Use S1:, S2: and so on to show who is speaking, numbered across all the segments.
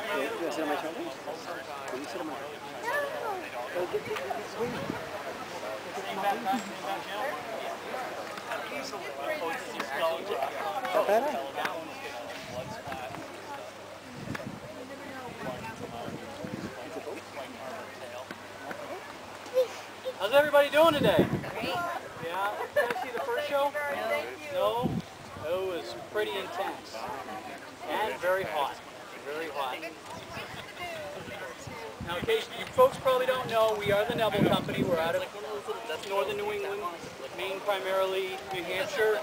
S1: You want to sit on my shoulders? Will you sit on my
S2: How's everybody doing today? Great. Yeah? Did you guys see the first show? No? It was pretty intense. And very hot. Very hot. Now, in case you folks probably don't know, we are the Neville Company. We're out of northern New England, Maine primarily, New Hampshire.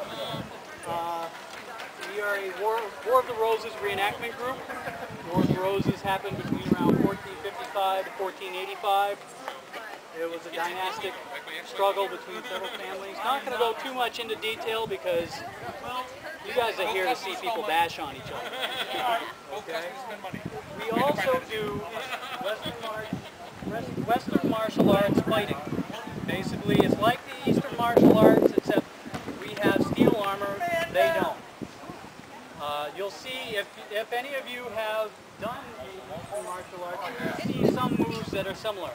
S2: We are a War of the Roses reenactment group. War of the Roses happened between around 1455 to 1485. It was a dynastic struggle between several families. Not going to go too much into detail because, well, you guys are here to see people bash on each other. Okay? We also do Western martial arts fighting. Basically, it's like the Eastern martial arts, except we have steel armor, they don't. You'll see, if any of you have done Eastern martial arts, you'll see some moves that are similar.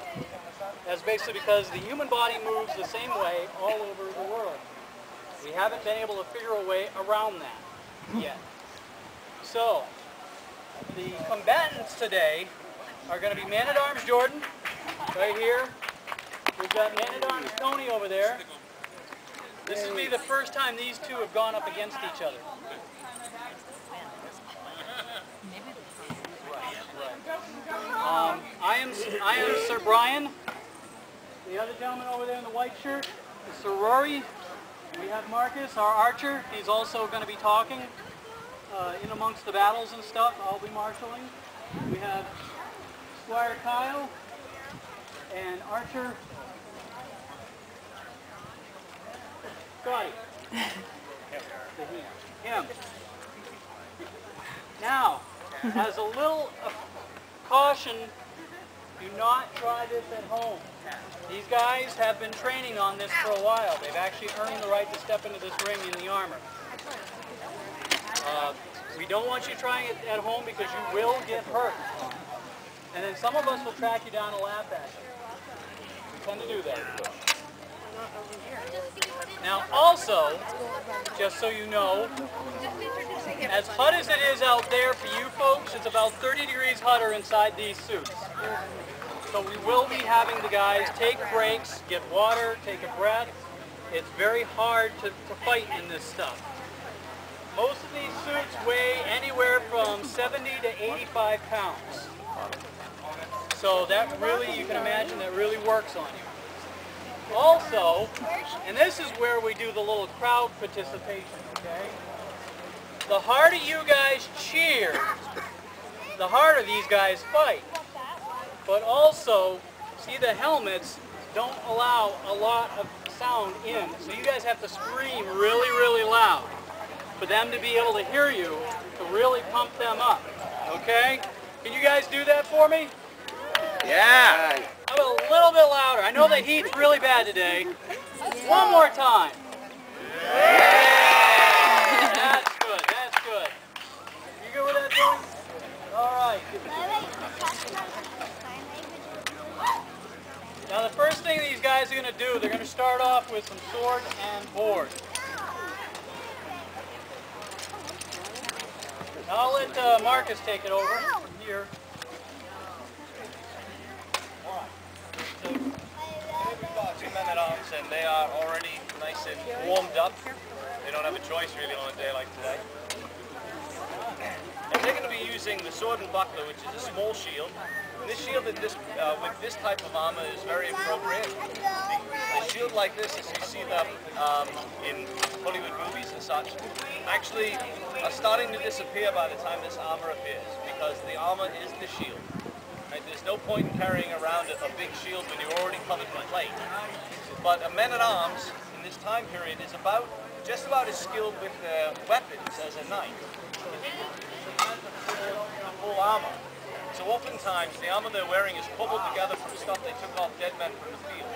S2: That's basically because the human body moves the same way all over the world. We haven't been able to figure a way around that yet. So, the combatants today are going to be Man-at-Arms Jordan, right here. We've got Man-at-Arms Tony over there. This will be the first time these two have gone up against each other. I am Sir Brian. The other gentleman over there in the white shirt is Sir Rory. We have Marcus, our archer. He's also going to be talking in amongst the battles and stuff. I'll be marshalling. We have Squire Kyle and Archer Scotty. Him. Now, as a little caution, do not try this at home. These guys have been training on this for a while. They've actually earned the right to step into this ring in the armor. We don't want you trying it at home because you will get hurt. And then some of us will track you down and laugh at you. We tend to do that. Now also, just so you know, as hot as it is out there for you folks, it's about 30 degrees hotter inside these suits. So we will be having the guys take breaks, get water, take a breath. It's very hard to fight in this stuff. Most of these suits weigh anywhere from 70 to 85 pounds. So that really, you can imagine, that really works on you. Also, and this is where we do the little crowd participation, okay? The harder you guys cheer, the harder these guys fight. But also, see, the helmets don't allow a lot of sound in. So you guys have to scream really, really loud for them to be able to hear you, to really pump them up. Okay? Can you guys do that for me? Yeah! How about a little bit louder? I know the heat's really bad today. One more time. Yeah! That's good, that's good. You good with that, Joey? All right. Now the first thing these guys are going to do, they're going to start off with some sword and board. Now I'll let Marcus take it over from here. So, we've got two men-at-arms and they are already nice and warmed up. They don't have a choice really on a day like today. And they're going to be using the sword and buckler, which is a small shield. And this shield with this type of armor is very appropriate. A shield like this, as you see them in Hollywood movies and such, actually are starting to disappear by the time this armor appears, because the armor is the shield. Right? There's no point in carrying around a big shield when you're already covered with plate. But a man-at-arms in this time period is just about as skilled with their weapons as a knight. Full armor. So oftentimes the armor they're wearing is cobbled together from stuff they took off dead men from the field.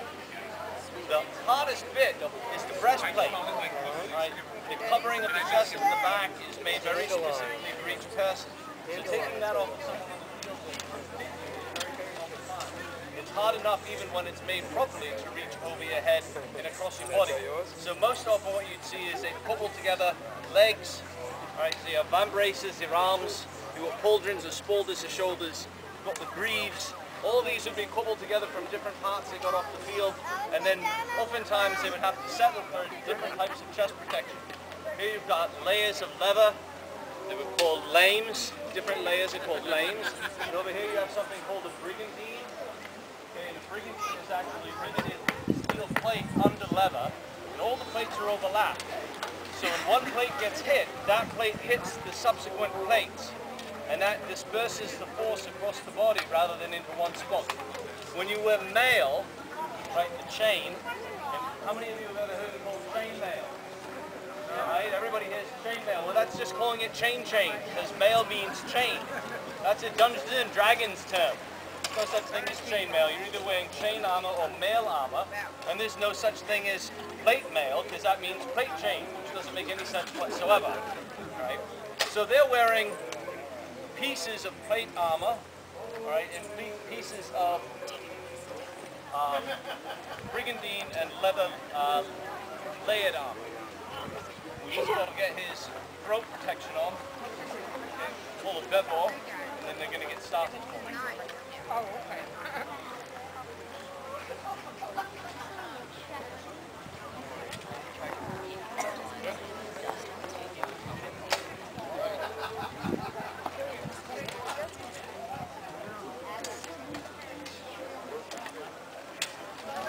S2: The hardest bit is the breastplate. Right? The covering of the chest and the back is made very specifically for each person. So taking that off of someone It's hard enough even when it's made properly to reach over your head and across your body. So most often what you'd see is they couple together legs, right? So you have vambraces, your arms, you've got pauldrons or spaulders, your shoulders, you've got the greaves. All these would be coupled together from different parts they got off the field, and then oftentimes they would have to settle for different types of chest protection. Here you've got layers of leather. They were called lames. Different layers are called lames. And over here you have something called a brigandine. Okay, the brigandine is actually riveted steel plate under leather, and all the plates are overlapped. So when one plate gets hit, that plate hits the subsequent plates, and that disperses the force across the body rather than into one spot. When you wear mail, right, the chain, and how many of you have ever heard it called chain mail? Right, everybody hears chain mail. Well, that's just calling it chain, because mail means chain. That's a Dungeons and Dragons term. There's no such thing as chain mail. You're either wearing chain armor or mail armor, and there's no such thing as plate mail, because that means plate chain, which doesn't make any sense whatsoever. Right? So they're wearing pieces of plate armor, right, and pieces of brigandine and leather layered armor. We just got to get his throat protection on, okay, full of Bevor, and then they're going to get started for me.
S3: Oh, okay.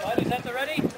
S2: Right, is that ready?